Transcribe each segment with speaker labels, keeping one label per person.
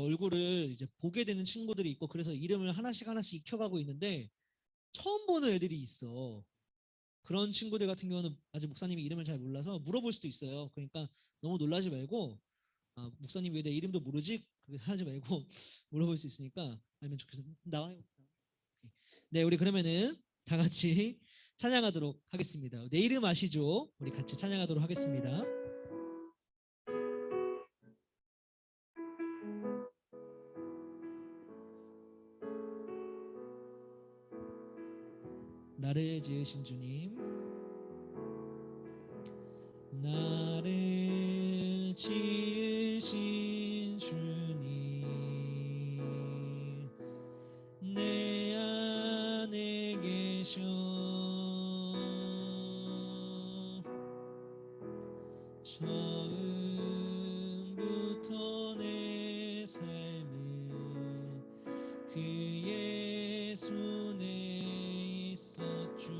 Speaker 1: 얼굴을 이제 보게 되는 친구들이 있고, 그래서 이름을 하나씩 익혀가고 있는데 처음 보는 애들이 있어. 그런 친구들 같은 경우는 아직 목사님이 이름을 잘 몰라서 물어볼 수도 있어요. 그러니까 너무 놀라지 말고, 아, 목사님 왜 내 이름도 모르지? 그렇게 하지 말고 물어볼 수 있으니까 알면 좋겠어요. 나와요. 네, 우리 그러면은 다 같이 찬양하도록 하겠습니다. 내 이름 아시죠? 우리 같이 찬양하도록 하겠습니다. 나를 지으신 주님, 나를 지으신 주님, 내 안에 계셔. 처음부터 내 삶은 그의 손에 있었죠.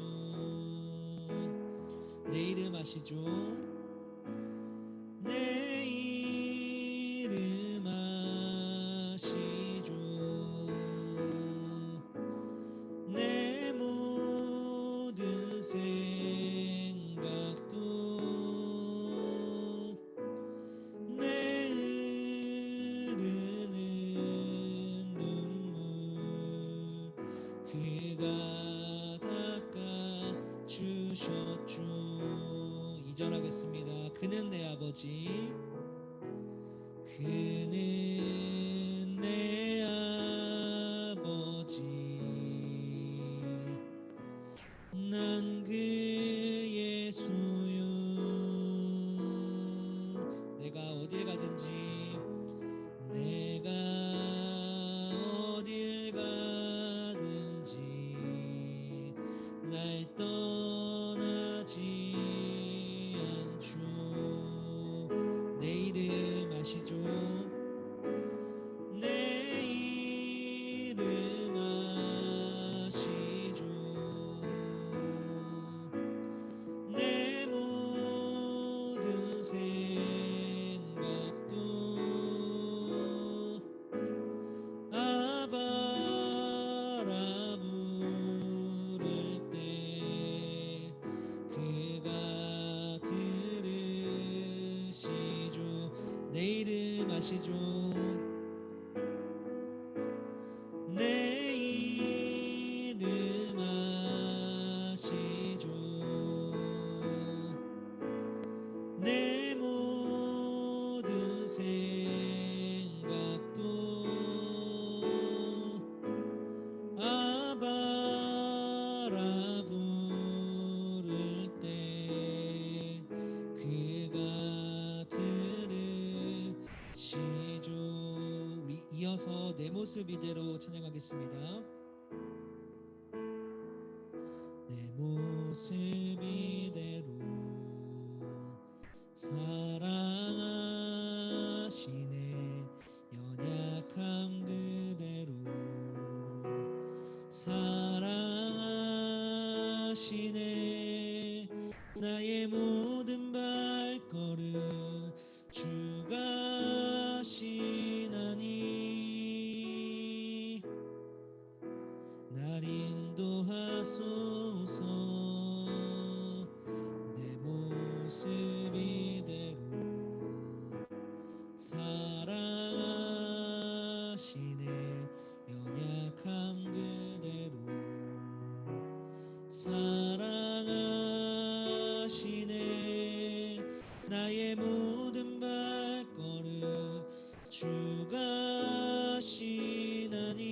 Speaker 1: 내 이름 아시죠? 내 이름 아시죠? 내 모든 생각도 내 흐르는 눈물 그가 닦아 주셨죠. 2절 하겠습니다. 그는 내 아버지, 그는 내 아버지, 난 그의 소유. 내가 어딜 가든지, 내가 어딜 가든지 날 떠나지 않죠. 내 이름 아시죠? 내 이름 아시죠? 내 모든 생각도 아바라 부를 때 그가 들으시죠. 내 이름 아시죠? 내 이름 아시죠? 내 모든 생각도 아바라 부를 때 그가 들으시죠. 우리 이어서 내 모습 이대로 찬양하겠습니다. 내 모습 이대로 사랑하시네. 연약함 그대로 사랑하시네. 나의 모든 발걸음 주가 하시나니 날 인도하소서. 내 모습 이대로 사랑하시네. 연약함 그대로 사랑하시네. 나의 모든 발걸음 주가 하시나니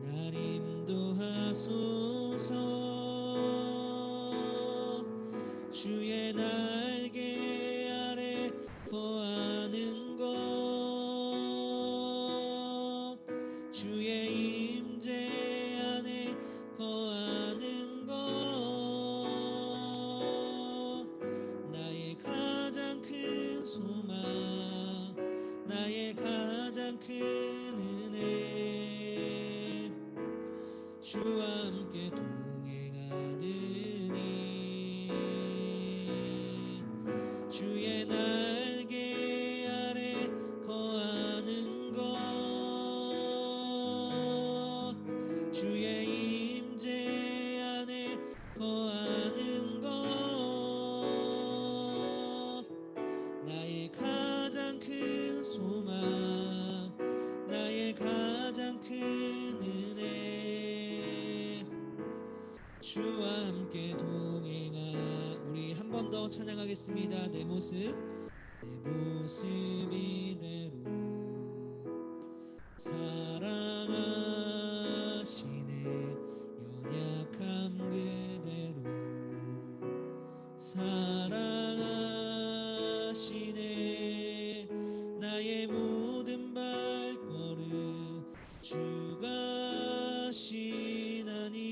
Speaker 1: 날 인도하소서. 주의 날개 아래 거하는 것, 주의 임재 안에 거하는 것, 나의 가장 큰 소망, 나의 가장 큰 은혜. 주와 함께 동행하느니 주의 날개 주와 함께 동행하. 우리 한 번 더 찬양하겠습니다. 내 모습 이대로 사랑하시네. 연약함 그대로 사랑하시네. 나의 모든 발걸음 주가 하시나니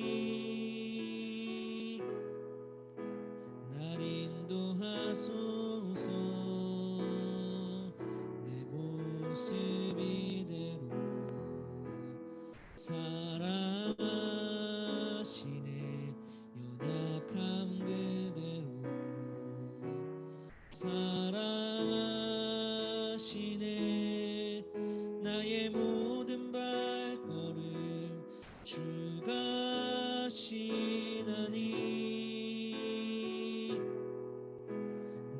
Speaker 1: 날 인도하소서. 내 모습 이대로 사랑하시네. 연약함 그대로 사랑하시네. 나의 모든 발걸음 주가 하시나니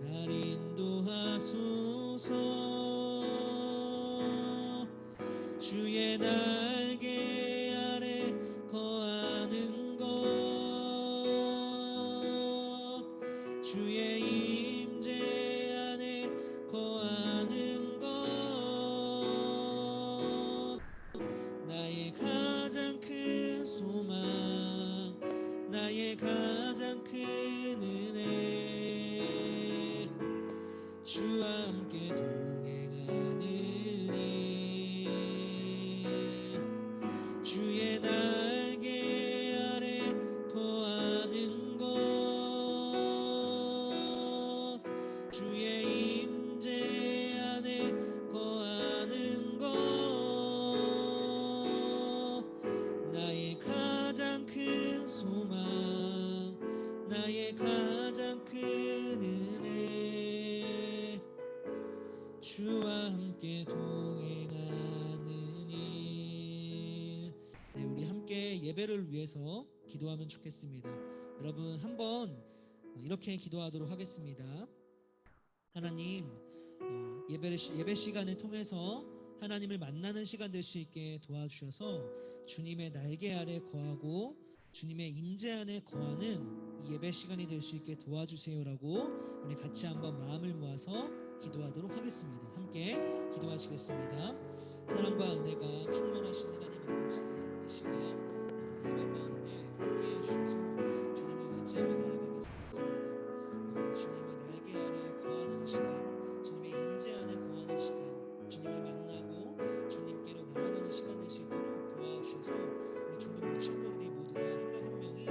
Speaker 1: 날 인도하소서. 주의 날개 아래 거하는 것 주의 임재 안에 거하는 것 나의 가장 큰 소망 나의 가장 큰 은혜 주와 함께 동행하느니 주의 날개 아래 거하는 것 주의 임재 안에 거하는 것 나의 가장 큰 소망 나의 가장 큰 은혜 주와 함께 동행하느니. 네, 우리 함께 예배를 위해서 기도하면 좋겠습니다. 여러분 한번 이렇게 기도하도록 하겠습니다. 하나님, 예배 시간을 통해서 하나님을 만나는 시간 될 수 있게 도와주셔서 주님의 날개 아래 거하고 주님의 임재 안에 거하는 이 예배 시간이 될 수 있게 도와주세요라고 우리 같이 한번 마음을 모아서 기도하도록 하겠습니다. 함께 기도하시겠습니다. 사랑과 은혜가 충만하신 하나님 아버지, 이 시간 예배 가운데 함께 해주셔서 주님을 의지하며 나아가겠습니다. 주님의 날개 아래 거하는 시간, 주님의 임재 안에 거하는 시간, 주님을 만나고 주님께로 나아가는 시간 될 수 있도록 도와주셔서 우리 중동부 친구들이 모두 다 한 명 한 명이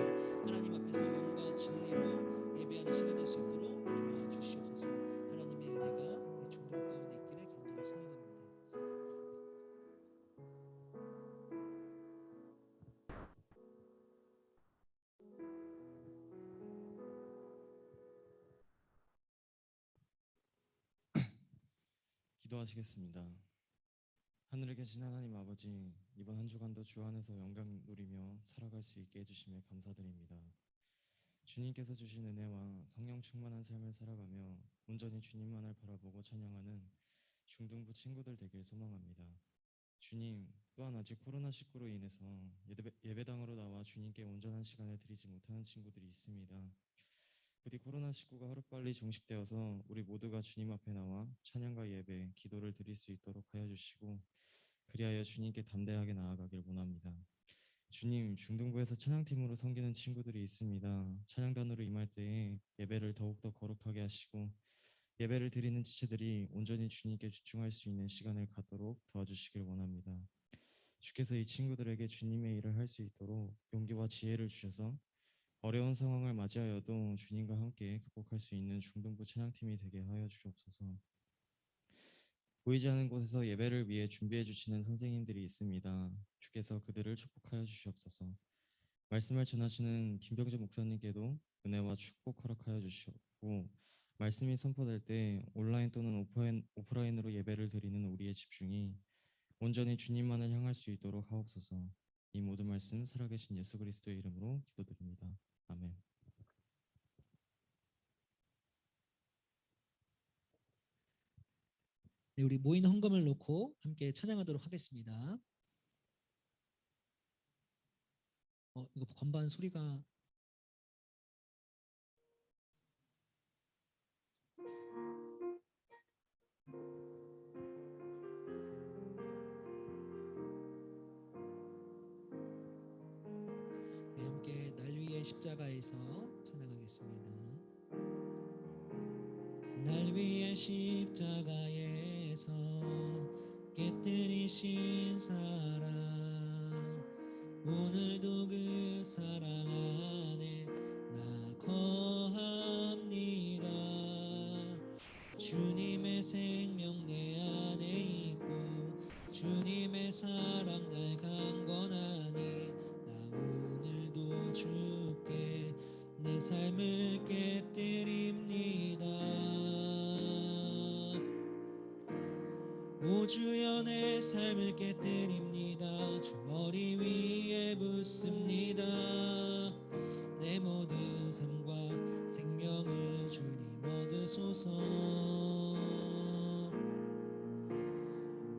Speaker 1: 하나님 앞에서 영과 진리로 예배하는 시간 될 수 있도록 도와주시옵소서. 하나님의 은혜가 우리 중동 가운데 있기를 간절히 소망합니다.
Speaker 2: 기도하시겠습니다. 하늘에 계신 하나님 아버지, 이번 한 주간도 주 안에서 영광 누리며 살아갈 수 있게 해주심에 감사드립니다. 주님께서 주신 은혜와 성령 충만한 삶을 살아가며 온전히 주님만을 바라보고 찬양하는 중등부 친구들 되길 소망합니다. 주님, 또한 아직 코로나19로 인해서 예배당으로 나와 주님께 온전한 시간을 드리지 못하는 친구들이 있습니다. 부디 코로나19가 하루빨리 종식되어서 우리 모두가 주님 앞에 나와 찬양과 예배, 기도를 드릴 수 있도록 하여 주시고 그리하여 주님께 담대하게 나아가길 원합니다. 주님, 중등부에서 찬양팀으로 섬기는 친구들이 있습니다. 찬양단으로 임할 때에 예배를 더욱더 거룩하게 하시고 예배를 드리는 지체들이 온전히 주님께 집중할 수 있는 시간을 갖도록 도와주시길 원합니다. 주께서 이 친구들에게 주님의 일을 할 수 있도록 용기와 지혜를 주셔서 어려운 상황을 맞이하여도 주님과 함께 극복할 수 있는 중등부 찬양팀이 되게 하여 주옵소서. 보이지 않는 곳에서 예배를 위해 준비해 주시는 선생님들이 있습니다. 주께서 그들을 축복하여 주시옵소서. 말씀을 전하시는 김병재 목사님께도 은혜와 축복 허락하여 주시옵고 말씀이 선포될 때 온라인 또는 오프라인으로 예배를 드리는 우리의 집중이 온전히 주님만을 향할 수 있도록 하옵소서. 이 모든 말씀 살아계신 예수 그리스도의 이름으로 기도드립니다. 아멘.
Speaker 1: 네, 우리 모인 헌금을 놓고 함께 찬양하도록 하겠습니다. 이거 건반 소리가 십자가에서 찬양하겠습니다. 날 위해 십자가에서 깨뜨리신 사랑, 오늘도 그 사랑 안에 나 거합니다. 주님의 생명 내 안에 있고 주님의 사랑 날 강건하니 나 오늘도 주께 내 삶을 깨뜨립니다. 오 주여 내 삶을 깨뜨립니다. 주 머리 위에 붓습니다. 내 모든 삶과 생명을 주님 얻으소서.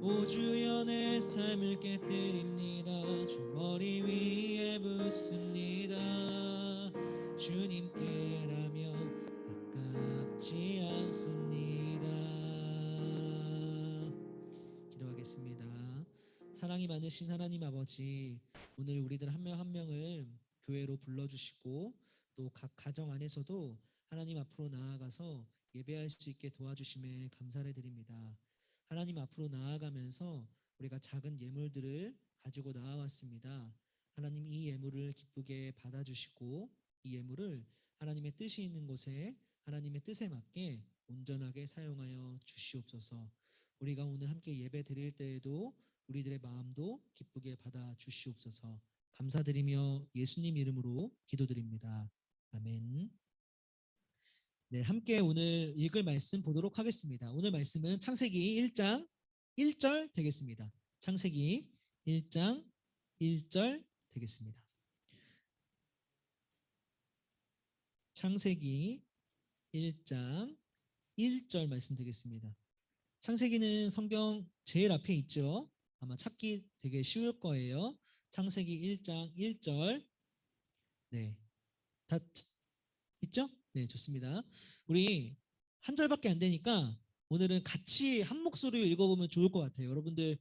Speaker 1: 오 주여 내 삶을 깨뜨립니다. 주 머리 위에 붓습니다. 주님께라면 아깝지 않습니다. 기도하겠습니다. 사랑이 많으신 하나님 아버지, 오늘 우리들 한 명 한 명을 교회로 불러주시고 또 각 가정 안에서도 하나님 앞으로 나아가서 예배할 수 있게 도와주심에 감사를 드립니다. 하나님 앞으로 나아가면서 우리가 작은 예물들을 가지고 나아왔습니다. 하나님 이 예물을 기쁘게 받아주시고 이 예물을 하나님의 뜻이 있는 곳에 하나님의 뜻에 맞게 온전하게 사용하여 주시옵소서. 우리가 오늘 함께 예배 드릴 때에도 우리들의 마음도 기쁘게 받아 주시옵소서. 감사드리며 예수님 이름으로 기도드립니다. 아멘. 네, 함께 오늘 읽을 말씀 보도록 하겠습니다. 오늘 말씀은 창세기 1장 1절 되겠습니다. 창세기 1장 1절 되겠습니다. 창세기 1장 1절 말씀 드리겠습니다. 창세기는 성경 제일 앞에 있죠. 아마 찾기 되게 쉬울 거예요. 창세기 1장 1절. 네, 다 있죠? 네, 좋습니다. 우리 한 절밖에 안 되니까 오늘은 같이 한 목소리로 읽어보면 좋을 것 같아요. 여러분들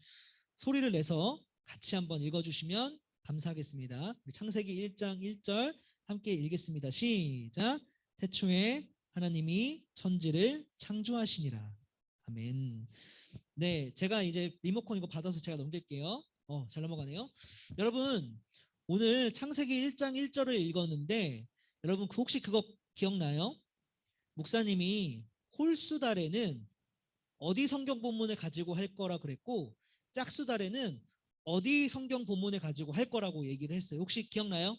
Speaker 1: 소리를 내서 같이 한번 읽어주시면 감사하겠습니다. 우리 창세기 1장 1절 함께 읽겠습니다. 시작. 태초에 하나님이 천지를 창조하시니라. 아멘. 네, 제가 이제 리모컨 이거 받아서 제가 넘길게요. 잘 넘어가네요. 여러분, 오늘 창세기 1장 1절을 읽었는데 여러분 혹시 그거 기억나요? 목사님이 홀수달에는 어디 성경 본문을 가지고 할 거라 그랬고 짝수달에는 어디 성경 본문을 가지고 할 거라고 얘기를 했어요. 혹시 기억나요?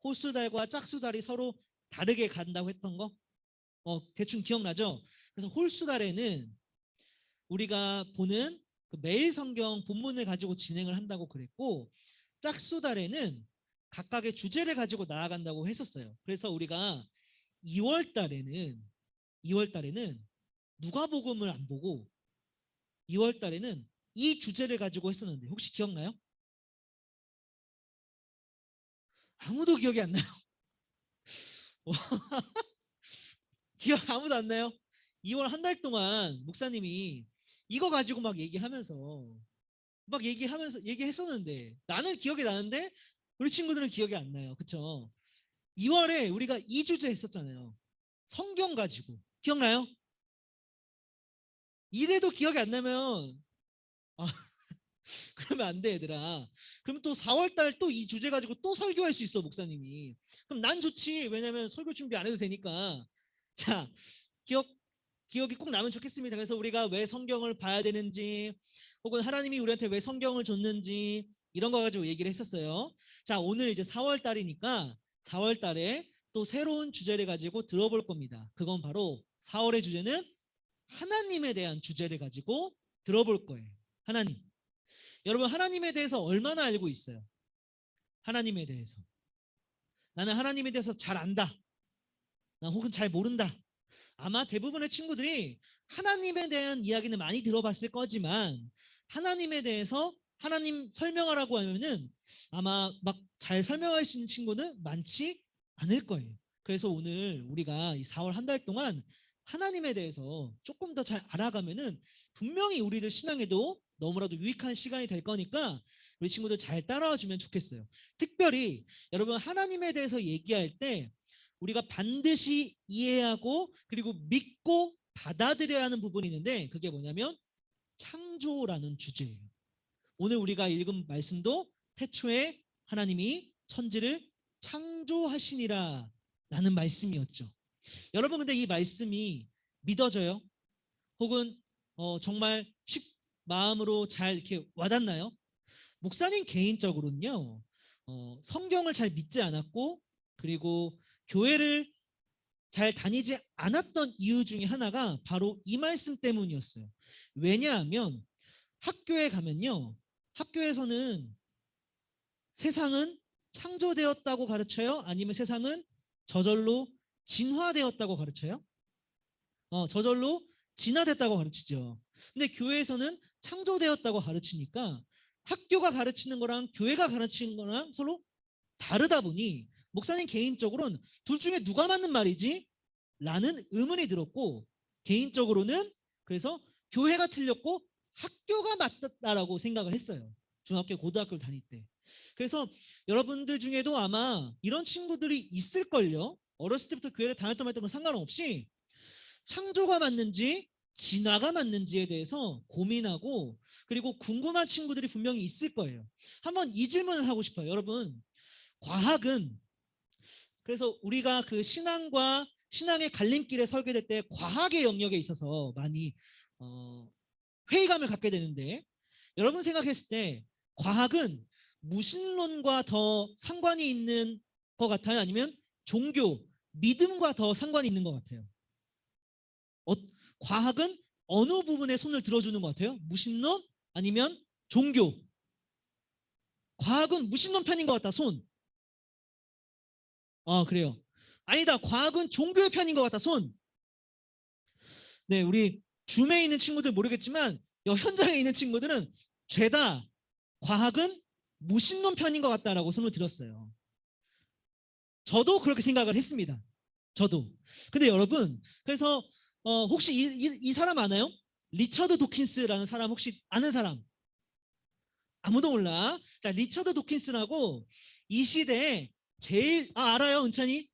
Speaker 1: 홀수달과 짝수달이 서로 다르게 간다고 했던 거? 대충 기억나죠? 그래서 홀수달에는 우리가 보는 그 매일 성경 본문을 가지고 진행을 한다고 그랬고 짝수달에는 각각의 주제를 가지고 나아간다고 했었어요. 그래서 우리가 2월 달에는 누가복음을 안 보고 2월 달에는 이 주제를 가지고 했었는데 혹시 기억나요? 아무도 기억이 안 나요. 기억 아무도 안 나요? 2월 한 달 동안 목사님이 이거 가지고 막 얘기했었는데 나는 기억이 나는데 우리 친구들은 기억이 안 나요. 그쵸? 2월에 우리가 이 주제 했었잖아요. 성경 가지고. 기억나요? 이래도 기억이 안 나면 그러면 안 돼, 얘들아. 그럼 또 4월 달 또 이 주제 가지고 또 설교할 수 있어, 목사님이. 그럼 난 좋지. 왜냐면 설교 준비 안 해도 되니까. 자, 기억이 꼭 나면 좋겠습니다. 그래서 우리가 왜 성경을 봐야 되는지 혹은 하나님이 우리한테 왜 성경을 줬는지 이런 거 가지고 얘기를 했었어요. 자, 오늘 이제 4월 달이니까 4월 달에 또 새로운 주제를 가지고 들어볼 겁니다. 그건 바로 4월의 주제는 하나님에 대한 주제를 가지고 들어볼 거예요. 하나님. 여러분 하나님에 대해서 얼마나 알고 있어요? 하나님에 대해서. 나는 하나님에 대해서 잘 안다. 나 혹은 잘 모른다. 아마 대부분의 친구들이 하나님에 대한 이야기는 많이 들어봤을 거지만 하나님에 대해서 하나님 설명하라고 하면은 아마 막 잘 설명할 수 있는 친구는 많지 않을 거예요. 그래서 오늘 우리가 이 4월 한 달 동안 하나님에 대해서 조금 더 잘 알아가면은 분명히 우리들 신앙에도 너무나도 유익한 시간이 될 거니까 우리 친구들 잘 따라와 주면 좋겠어요. 특별히 여러분 하나님에 대해서 얘기할 때 우리가 반드시 이해하고 그리고 믿고 받아들여야 하는 부분이 있는데 그게 뭐냐면 창조라는 주제예요. 오늘 우리가 읽은 말씀도 태초에 하나님이 천지를 창조하시니라 라는 말씀이었죠. 여러분 근데 이 말씀이 믿어져요? 혹은 정말 마음으로 잘 이렇게 와닿나요? 목사님 개인적으로는요, 성경을 잘 믿지 않았고 그리고 교회를 잘 다니지 않았던 이유 중에 하나가 바로 이 말씀 때문이었어요. 왜냐하면 학교에 가면요, 학교에서는 세상은 창조되었다고 가르쳐요? 아니면 세상은 저절로 진화되었다고 가르쳐요? 저절로 진화됐다고 가르치죠. 근데 교회에서는 창조되었다고 가르치니까 학교가 가르치는 거랑 교회가 가르치는 거랑 서로 다르다 보니 목사님 개인적으로는 둘 중에 누가 맞는 말이지? 라는 의문이 들었고 개인적으로는 그래서 교회가 틀렸고 학교가 맞다라고 생각을 했어요. 중학교, 고등학교를 다닐 때. 그래서 여러분들 중에도 아마 이런 친구들이 있을걸요. 어렸을 때부터 교회를 다녔던 말던 상관없이 창조가 맞는지 진화가 맞는지에 대해서 고민하고 그리고 궁금한 친구들이 분명히 있을 거예요. 한번 이 질문을 하고 싶어요. 여러분, 과학은 그래서 우리가 그 신앙과 신앙의 갈림길에 설계 될 때 과학의 영역에 있어서 많이 회의감을 갖게 되는데 여러분 생각했을 때 과학은 무신론과 더 상관이 있는 것 같아요? 아니면 종교, 믿음과 더 상관이 있는 것 같아요? 과학은 어느 부분에 손을 들어주는 것 같아요? 무신론 아니면 종교? 과학은 무신론 편인 것 같다, 손. 그래요. 아니다, 과학은 종교의 편인 것 같다, 손. 네, 우리 줌에 있는 친구들 모르겠지만 현장에 있는 친구들은 죄다 과학은 무신론 편인 것 같다라고 손을 들었어요. 저도 그렇게 생각을 했습니다. 저도. 근데 여러분, 그래서 혹시 이 사람 아나요? 리처드 도킨스라는 사람 혹시 아는 사람? 아무도 몰라. 자, 리처드 도킨스라고 이 시대에 제일 알아요, 은찬이?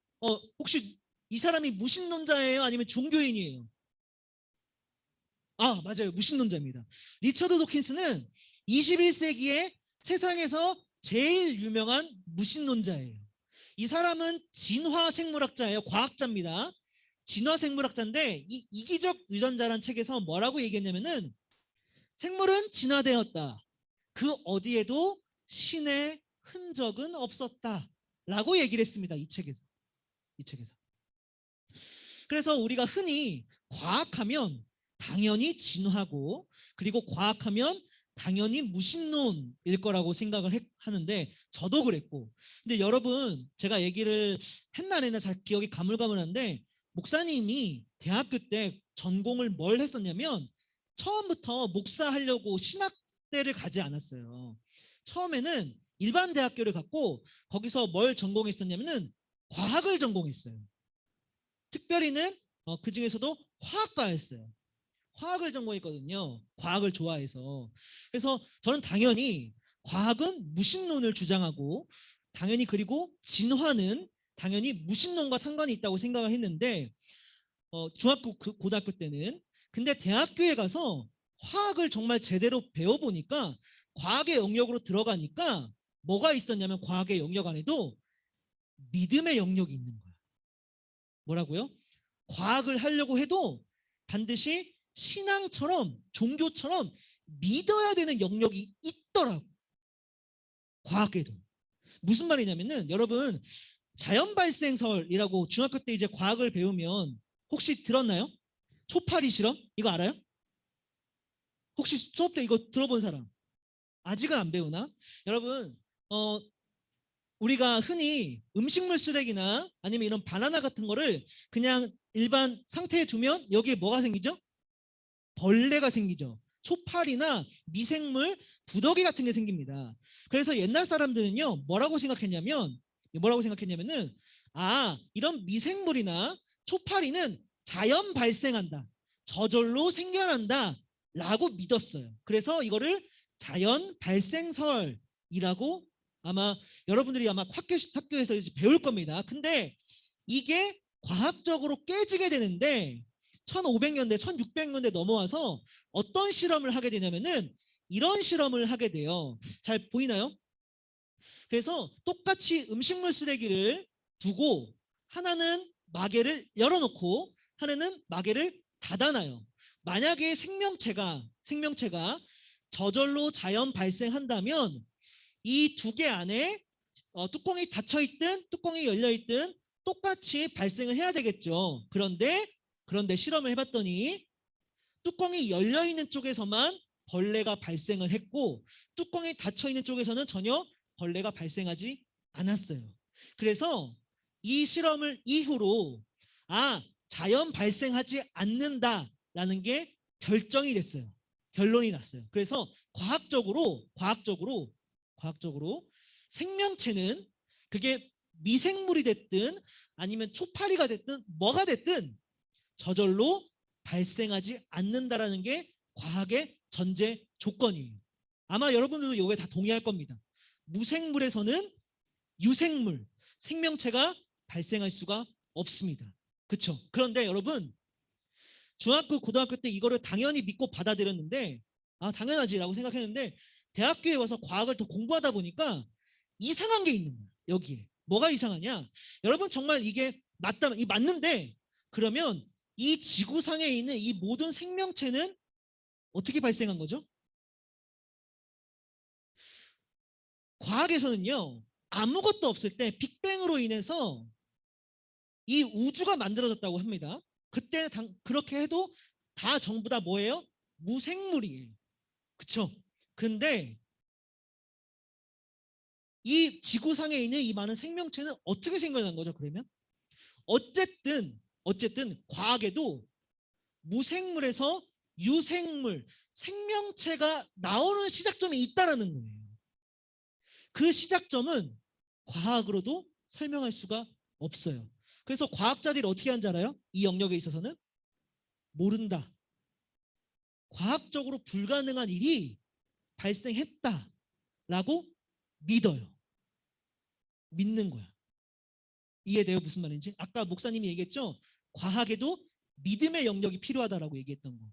Speaker 1: 혹시 이 사람이 무신론자예요? 아니면 종교인이에요? 맞아요. 무신론자입니다. 리처드 도킨스는 21세기에 세상에서 제일 유명한 무신론자예요. 이 사람은 진화생물학자예요. 과학자입니다. 진화생물학자인데 이 이기적 유전자란 책에서 뭐라고 얘기했냐면은 생물은 진화되었다. 그 어디에도 신의 흔적은 없었다. 라고 얘기를 했습니다. 이 책에서. 그래서 우리가 흔히 과학하면 당연히 진화고 그리고 과학하면 당연히 무신론일 거라고 생각을 하는데 저도 그랬고 근데 여러분 제가 얘기를 했나 안 했나 잘 기억이 가물가물한데 목사님이 대학교 때 전공을 뭘 했었냐면 처음부터 목사하려고 신학대를 가지 않았어요. 처음에는 일반 대학교를 갔고 거기서 뭘 전공했었냐면은 과학을 전공했어요. 특별히는 그 중에서도 화학과였어요. 화학을 전공했거든요. 과학을 좋아해서. 그래서 저는 당연히 과학은 무신론을 주장하고 당연히 그리고 진화는 당연히 무신론과 상관이 있다고 생각을 했는데 중학교 고등학교 때는 근데 대학교에 가서 화학을 정말 제대로 배워보니까 과학의 영역으로 들어가니까 뭐가 있었냐면 과학의 영역 안에도 믿음의 영역이 있는 거야. 뭐라고요? 과학을 하려고 해도 반드시 신앙처럼 종교처럼 믿어야 되는 영역이 있더라고. 과학에도. 무슨 말이냐면은 여러분 자연 발생설이라고 중학교 때 이제 과학을 배우면 혹시 들었나요? 초파리 실험? 이거 알아요? 혹시 수업 때 이거 들어본 사람? 아직은 안 배우나? 여러분 우리가 흔히 음식물 쓰레기나 아니면 이런 바나나 같은 거를 그냥 일반 상태에 두면 여기에 뭐가 생기죠? 벌레가 생기죠. 초파리나 미생물, 부더기 같은 게 생깁니다. 그래서 옛날 사람들은요, 뭐라고 생각했냐면은, 이런 미생물이나 초파리는 자연 발생한다. 저절로 생겨난다. 라고 믿었어요. 그래서 이거를 자연 발생설이라고 아마 여러분들이 아마 학교에서 이제 배울 겁니다. 근데 이게 과학적으로 깨지게 되는데 1500년대, 1600년대 넘어와서 어떤 실험을 하게 되냐면은 이런 실험을 하게 돼요. 잘 보이나요? 그래서 똑같이 음식물 쓰레기를 두고 하나는 마개를 열어놓고 하나는 마개를 닫아놔요. 만약에 생명체가 저절로 자연 발생한다면 이 두 개 안에 뚜껑이 닫혀있든 뚜껑이 열려있든 똑같이 발생을 해야 되겠죠. 그런데 실험을 해봤더니 뚜껑이 열려있는 쪽에서만 벌레가 발생을 했고 뚜껑이 닫혀있는 쪽에서는 전혀 벌레가 발생하지 않았어요. 그래서 이 실험을 이후로 자연 발생하지 않는다라는 게 결정이 됐어요. 결론이 났어요. 그래서 과학적으로 생명체는 그게 미생물이 됐든 아니면 초파리가 됐든 뭐가 됐든 저절로 발생하지 않는다라는 게 과학의 전제 조건이에요. 아마 여러분들도 이거에 다 동의할 겁니다. 무생물에서는 유생물, 생명체가 발생할 수가 없습니다. 그렇죠? 그런데 여러분 중학교, 고등학교 때 이거를 당연히 믿고 받아들였는데 당연하지라고 생각했는데 대학교에 와서 과학을 더 공부하다 보니까 이상한 게 있는 거예요. 여기에. 뭐가 이상하냐? 여러분 정말 이게 맞는데 그러면 이 지구상에 있는 이 모든 생명체는 어떻게 발생한 거죠? 과학에서는요. 아무것도 없을 때 빅뱅으로 인해서 이 우주가 만들어졌다고 합니다. 그때 그렇게 해도 다 전부 다 뭐예요? 무생물이에요. 그쵸? 근데 이 지구상에 있는 이 많은 생명체는 어떻게 생겨난 거죠? 그러면 어쨌든 과학에도 무생물에서 유생물, 생명체가 나오는 시작점이 있다라는 거예요. 그 시작점은 과학으로도 설명할 수가 없어요. 그래서 과학자들이 어떻게 하는지 알아요? 이 영역에 있어서는 모른다. 과학적으로 불가능한 일이 발생했다라고 믿어요. 믿는 거야. 이해돼요? 무슨 말인지? 아까 목사님이 얘기했죠? 과학에도 믿음의 영역이 필요하다라고 얘기했던 거.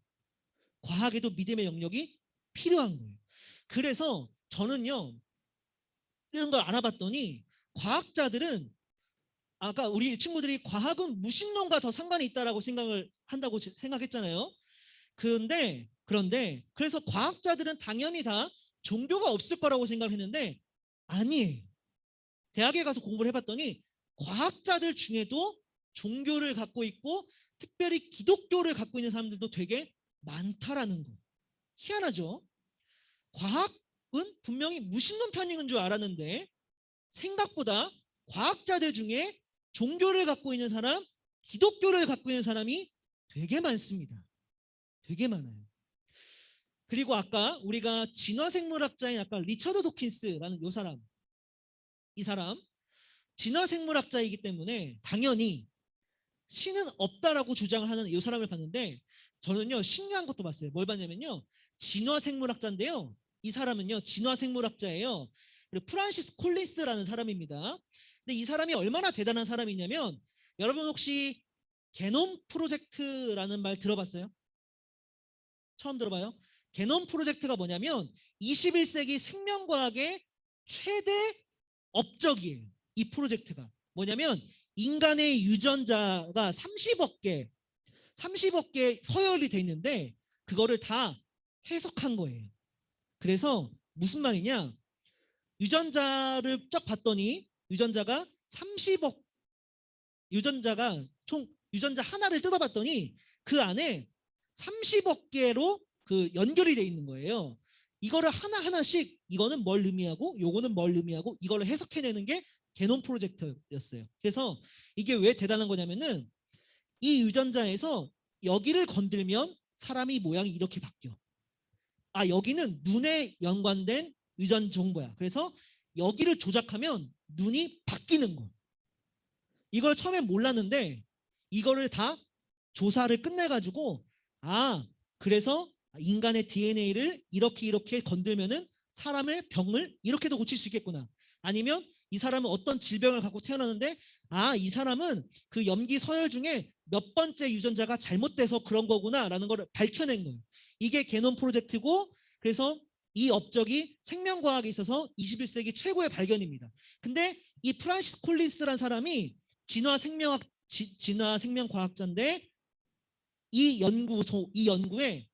Speaker 1: 과학에도 믿음의 영역이 필요한 거예요. 그래서 저는요. 이런 걸 알아봤더니 과학자들은 아까 우리 친구들이 과학은 무신론과 더 상관이 있다라고 생각을 한다고 생각했잖아요. 그런데 그래서 과학자들은 당연히 다 종교가 없을 거라고 생각했는데 아니에요. 대학에 가서 공부를 해봤더니 과학자들 중에도 종교를 갖고 있고 특별히 기독교를 갖고 있는 사람들도 되게 많다라는 거. 희한하죠? 과학은 분명히 무신론 편인 줄 알았는데 생각보다 과학자들 중에 종교를 갖고 있는 사람, 기독교를 갖고 있는 사람이 되게 많습니다. 되게 많아요. 그리고 아까 우리가 진화생물학자인 아까 리처드 도킨스라는 이 사람 진화생물학자이기 때문에 당연히 신은 없다라고 주장을 하는 이 사람을 봤는데 저는요 신기한 것도 봤어요. 뭘 봤냐면요 진화생물학자인데요. 이 사람은요 진화생물학자예요. 그리고 프란시스 콜린스라는 사람입니다. 근데 이 사람이 얼마나 대단한 사람이냐면 여러분 혹시 게놈 프로젝트라는 말 들어봤어요? 처음 들어봐요? 게놈 프로젝트가 뭐냐면 21세기 생명과학의 최대 업적이에요. 이 프로젝트가 뭐냐면 인간의 유전자가 30억 개 서열이 돼 있는데 그거를 다 해석한 거예요. 그래서 무슨 말이냐? 유전자를 쫙 봤더니 유전자가 유전자 하나를 뜯어봤더니 그 안에 30억 개로 그 연결이 돼 있는 거예요. 이거를 하나하나씩 이거는 뭘 의미하고 요거는 뭘 의미하고 이거를 해석해내는 게 게놈 프로젝트였어요. 그래서 이게 왜 대단한 거냐면은 이 유전자에서 여기를 건들면 사람이 모양이 이렇게 바뀌어. 여기는 눈에 연관된 유전 정보야. 그래서 여기를 조작하면 눈이 바뀌는 거. 이걸 처음엔 몰랐는데 이거를 다 조사를 끝내가지고 그래서 인간의 DNA를 이렇게 건들면은 사람의 병을 이렇게도 고칠 수 있겠구나. 아니면 이 사람은 어떤 질병을 갖고 태어났는데 이 사람은 그 염기 서열 중에 몇 번째 유전자가 잘못돼서 그런 거구나라는 걸 밝혀낸 거예요. 이게 게놈 프로젝트고 그래서 이 업적이 생명과학에 있어서 21세기 최고의 발견입니다. 근데 이 프란시스 콜린스라는 사람이 진화 생명과학자인데 이 연구의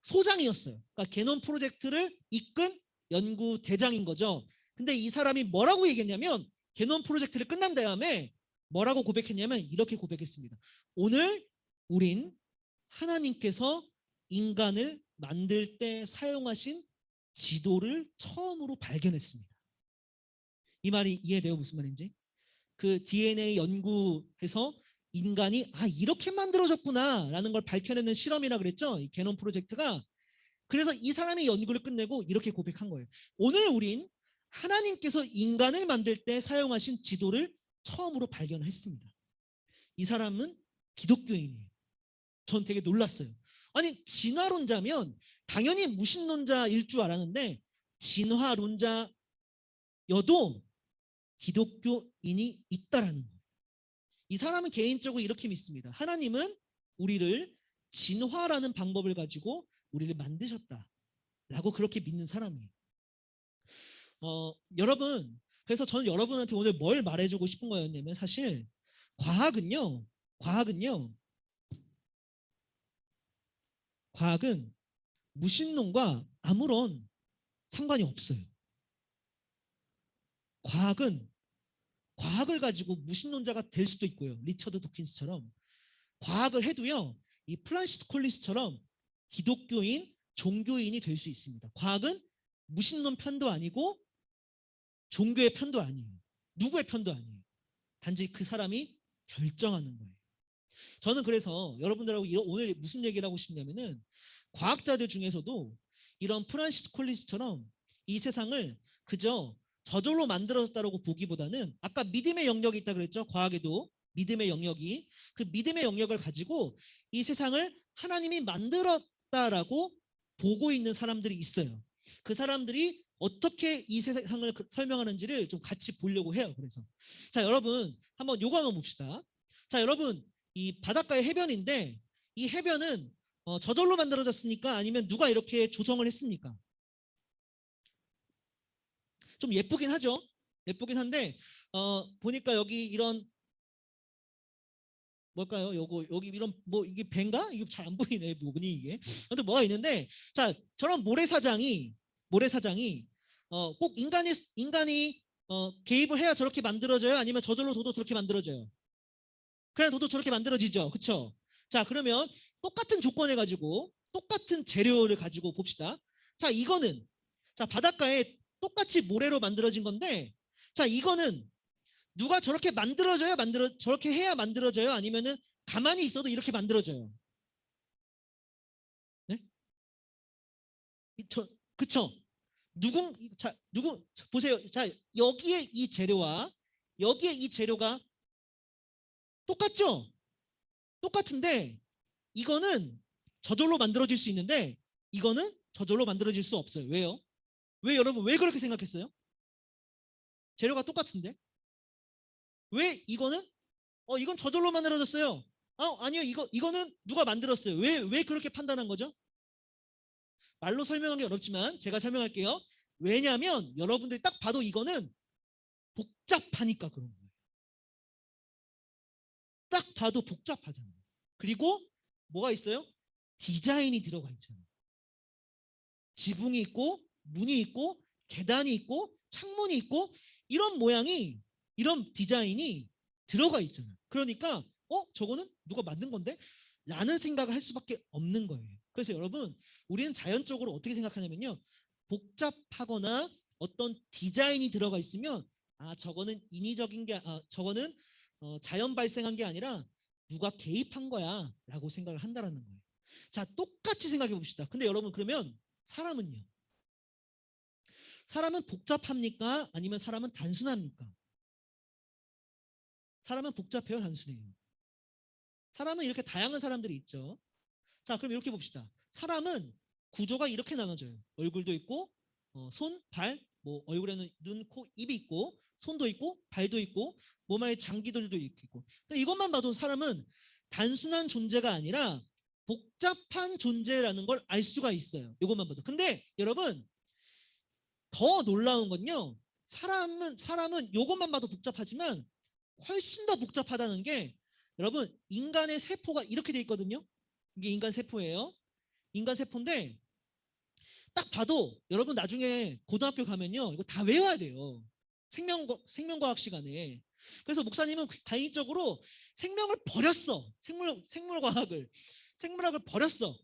Speaker 1: 소장이었어요. 그러니까 게놈 프로젝트를 이끈 연구 대장인 거죠. 근데 이 사람이 뭐라고 얘기했냐면 게놈 프로젝트를 끝난 다음에 뭐라고 고백했냐면 이렇게 고백했습니다. 오늘 우린 하나님께서 인간을 만들 때 사용하신 지도를 처음으로 발견했습니다. 이 말이 이해돼요? 무슨 말인지? 그 DNA 연구해서 인간이 이렇게 만들어졌구나 라는 걸 밝혀내는 실험이라 그랬죠. 이 게놈 프로젝트가. 그래서 이 사람이 연구를 끝내고 이렇게 고백한 거예요. 오늘 우린 하나님께서 인간을 만들 때 사용하신 지도를 처음으로 발견했습니다. 이 사람은 기독교인이에요. 전 되게 놀랐어요. 아니 진화론자면 당연히 무신론자일 줄 알았는데 진화론자여도 기독교인이 있다라는 거예요. 이 사람은 개인적으로 이렇게 믿습니다. 하나님은 우리를 진화라는 방법을 가지고 우리를 만드셨다라고 그렇게 믿는 사람이에요. 여러분, 그래서 저는 여러분한테 오늘 뭘 말해주고 싶은 거였냐면 사실 과학은 무신론과 아무런 상관이 없어요. 과학을 가지고 무신론자가 될 수도 있고요. 리처드 도킨스처럼 과학을 해도요. 이 프란시스 콜린스처럼 기독교인, 종교인이 될 수 있습니다. 과학은 무신론 편도 아니고 종교의 편도 아니에요. 누구의 편도 아니에요. 단지 그 사람이 결정하는 거예요. 저는 그래서 여러분들하고 오늘 무슨 얘기를 하고 싶냐면은 과학자들 중에서도 이런 프란시스 콜린스처럼 이 세상을 그저 저절로 만들어졌다고 보기보다는 아까 믿음의 영역이 있다 그랬죠. 과학에도 믿음의 영역이 그 믿음의 영역을 가지고 이 세상을 하나님이 만들었다라고 보고 있는 사람들이 있어요. 그 사람들이 어떻게 이 세상을 설명하는지를 좀 같이 보려고 해요. 그래서 자 여러분 한번 요거 한번 봅시다. 자 여러분 이 바닷가의 해변인데 이 해변은 저절로 만들어졌습니까? 아니면 누가 이렇게 조성을 했습니까? 좀 예쁘긴 하죠. 예쁘긴 한데 보니까 여기 이런 뭘까요? 요거 여기 이런 뭐 이게 배인가? 이게 잘 안 보이네. 뭐니 이게? 근데 뭐가 있는데 자 저런 모래사장이 꼭 인간이 개입을 해야 저렇게 만들어져요? 아니면 저절로 도도 저렇게 만들어져요? 그냥 도도 저렇게 만들어지죠. 그렇죠? 자 그러면 똑같은 조건을 가지고 똑같은 재료를 가지고 봅시다. 자 이거는 자 바닷가에 똑같이 모래로 만들어진 건데 자 이거는 누가 저렇게 저렇게 해야 만들어져요? 아니면은 가만히 있어도 이렇게 만들어져요? 네? 그쵸? 누구 보세요. 자 여기에 이 재료가 똑같죠? 똑같은데 이거는 저절로 만들어질 수 있는데 이거는 저절로 만들어질 수 없어요. 왜요? 왜 여러분 왜 그렇게 생각했어요? 재료가 똑같은데 왜 이거는 이건 저절로 만들어졌어요. 아니요 이거는 누가 만들었어요. 왜 그렇게 판단한 거죠? 말로 설명하기 어렵지만 제가 설명할게요. 왜냐하면 여러분들이 딱 봐도 이거는 복잡하니까 그런 거예요. 딱 봐도 복잡하잖아요. 그리고 뭐가 있어요? 디자인이 들어가 있잖아요. 지붕이 있고 문이 있고 계단이 있고 창문이 있고 이런 모양이 이런 디자인이 들어가 있잖아요. 그러니까 저거는 누가 만든 건데? 라는 생각을 할 수밖에 없는 거예요. 그래서 여러분 우리는 자연적으로 어떻게 생각하냐면요. 복잡하거나 어떤 디자인이 들어가 있으면 저거는 인위적인 게 저거는 자연 발생한 게 아니라 누가 개입한 거야 라고 생각을 한다라는 거예요. 자 똑같이 생각해 봅시다. 근데 여러분 그러면 사람은요? 사람은 복잡합니까? 아니면 사람은 단순합니까? 사람은 복잡해요? 단순해요? 사람은 이렇게 다양한 사람들이 있죠. 자 그럼 이렇게 봅시다. 사람은 구조가 이렇게 나눠져요. 얼굴도 있고 손, 발, 뭐 얼굴에는 눈, 코, 입이 있고 손도 있고 발도 있고 몸에 장기들도 있고. 근데 이것만 봐도 사람은 단순한 존재가 아니라 복잡한 존재라는 걸 알 수가 있어요. 이것만 봐도. 근데 여러분 더 놀라운 건요. 사람은 이것만 봐도 복잡하지만 훨씬 더 복잡하다는 게 여러분 인간의 세포가 이렇게 돼 있거든요. 이게 인간 세포예요. 인간 세포인데 딱 봐도 여러분 나중에 고등학교 가면요 이거 다 외워야 돼요. 생명과학 시간에. 그래서 목사님은 개인적으로 생명을 버렸어. 생물학을 버렸어.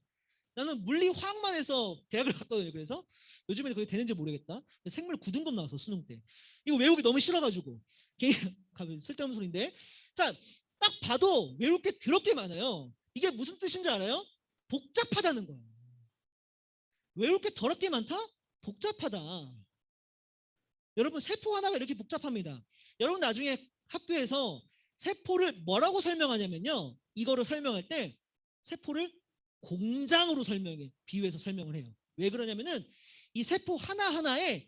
Speaker 1: 나는 물리 화학만 해서 대학을 갔거든요. 그래서 요즘에 그게 되는지 모르겠다. 생물 9등급 나왔어 수능 때. 이거 외우기 너무 싫어가지고 쓸데없는 소리인데. 자, 딱 봐도 외울 게 더럽게 많아요. 이게 무슨 뜻인지 알아요? 복잡하다는 거예요. 외울 게 더럽게 많다? 복잡하다. 여러분 세포 하나가 이렇게 복잡합니다. 여러분 나중에 학교에서 세포를 뭐라고 설명하냐면요. 이거를 설명할 때 세포를 공장으로 비유해서 설명을 해요. 왜 그러냐면은 이 세포 하나하나에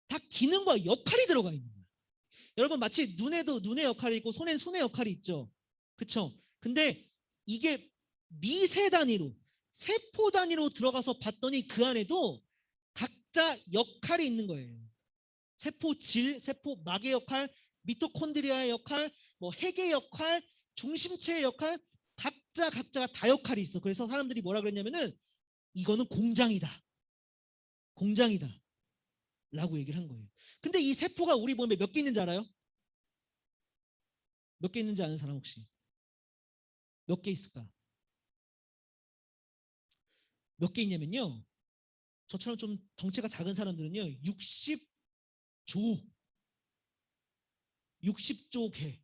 Speaker 1: 다 기능과 역할이 들어가 있는 거예요. 여러분 마치 눈에도 눈의 역할이 있고 손엔 손의 역할이 있죠. 그쵸? 근데 이게 미세 단위로 세포 단위로 들어가서 봤더니 그 안에도 각자 역할이 있는 거예요. 세포 질, 세포 막의 역할, 미토콘드리아의 역할, 뭐 핵의 역할, 중심체의 역할, 각자가 다 역할이 있어. 그래서 사람들이 뭐라 그랬냐면은 이거는 공장이다. 공장이다. 라고 얘기를 한 거예요. 근데 이 세포가 우리 몸에 몇 개 있는지 알아요? 몇 개 있는지 아는 사람 혹시? 몇 개 있을까? 몇 개 있냐면요. 저처럼 좀 덩치가 작은 사람들은요. 60조 개.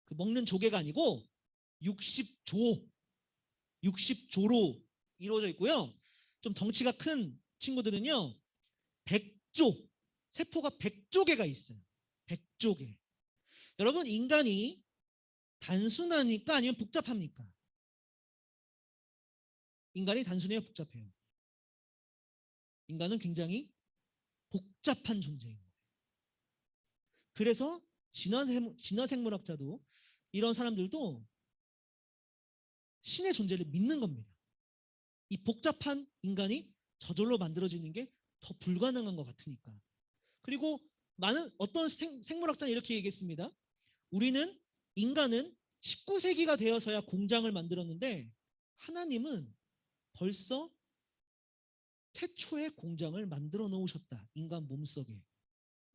Speaker 1: 그 먹는 조개가 아니고 60조로 이루어져 있고요. 좀 덩치가 큰 친구들은요. 100조, 세포가 100조 개가 있어요. 100조 개. 여러분 인간이 단순하니까 아니면 복잡합니까? 인간이 단순해요, 복잡해요? 인간은 굉장히 복잡한 존재인 거예요. 그래서 진화생물학자도 이런 사람들도 신의 존재를 믿는 겁니다. 이 복잡한 인간이 저절로 만들어지는 게 더 불가능한 것 같으니까. 그리고 많은 어떤 생물학자는 이렇게 얘기했습니다. 인간은 19세기가 되어서야 공장을 만들었는데 하나님은 벌써 태초의 공장을 만들어 놓으셨다. 인간 몸속에.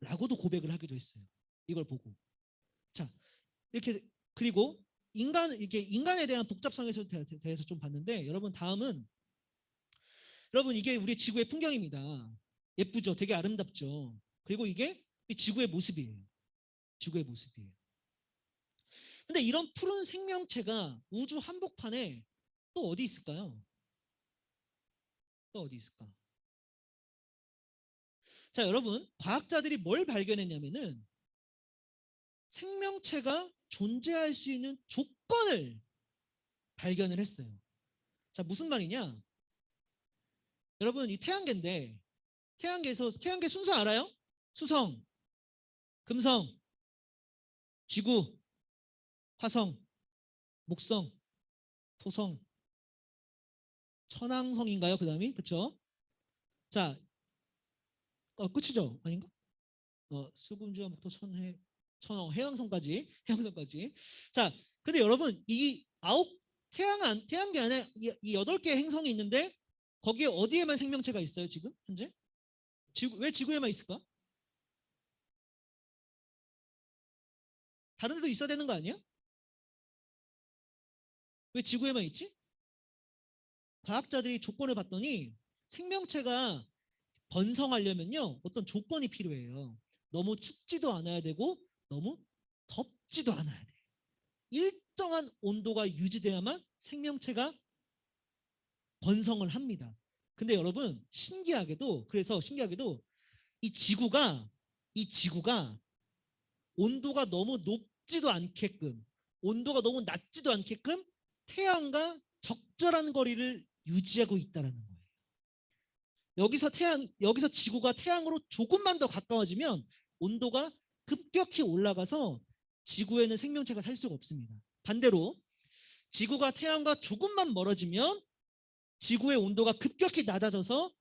Speaker 1: 라고도 고백을 하기도 했어요. 이걸 보고. 자, 이렇게 그리고 인간에 대한 복잡성에 대해서 좀 봤는데 여러분 다음은 여러분 이게 우리 지구의 풍경입니다. 예쁘죠? 되게 아름답죠? 그리고 이게 지구의 모습이에요. 지구의 모습이에요. 근데 이런 푸른 생명체가 우주 한복판에 또 어디 있을까요? 또 어디 있을까? 자, 여러분 과학자들이 뭘 발견했냐면은 생명체가 존재할 수 있는 조건을 발견을 했어요. 자, 무슨 말이냐? 여러분 이 태양계인데 태양계 순서 알아요? 수성, 금성, 지구, 화성, 목성, 토성, 천왕성인가요? 그 다음이 그쵸? 자, 끝이죠? 아닌가? 수금주와 목토, 천왕, 해왕성까지. 자, 근데 여러분 이 태양계 안에 이 8개의 행성이 있는데 거기에 어디에만 생명체가 있어요 지금 현재? 왜 지구에만 있을까? 다른 데도 있어야 되는 거 아니야? 왜 지구에만 있지? 과학자들이 조건을 봤더니 생명체가 번성하려면요 어떤 조건이 필요해요. 너무 춥지도 않아야 되고 너무 덥지도 않아야 돼. 일정한 온도가 유지돼야만 생명체가 번성을 합니다. 근데 여러분 신기하게도 이 지구가 온도가 너무 높지도 않게끔 온도가 너무 낮지도 않게끔 태양과 적절한 거리를 유지하고 있다라는 거예요. 여기서 지구가 태양으로 조금만 더 가까워지면 온도가 급격히 올라가서 지구에는 생명체가 살 수가 없습니다. 반대로 지구가 태양과 조금만 멀어지면 지구의 온도가 급격히 낮아져서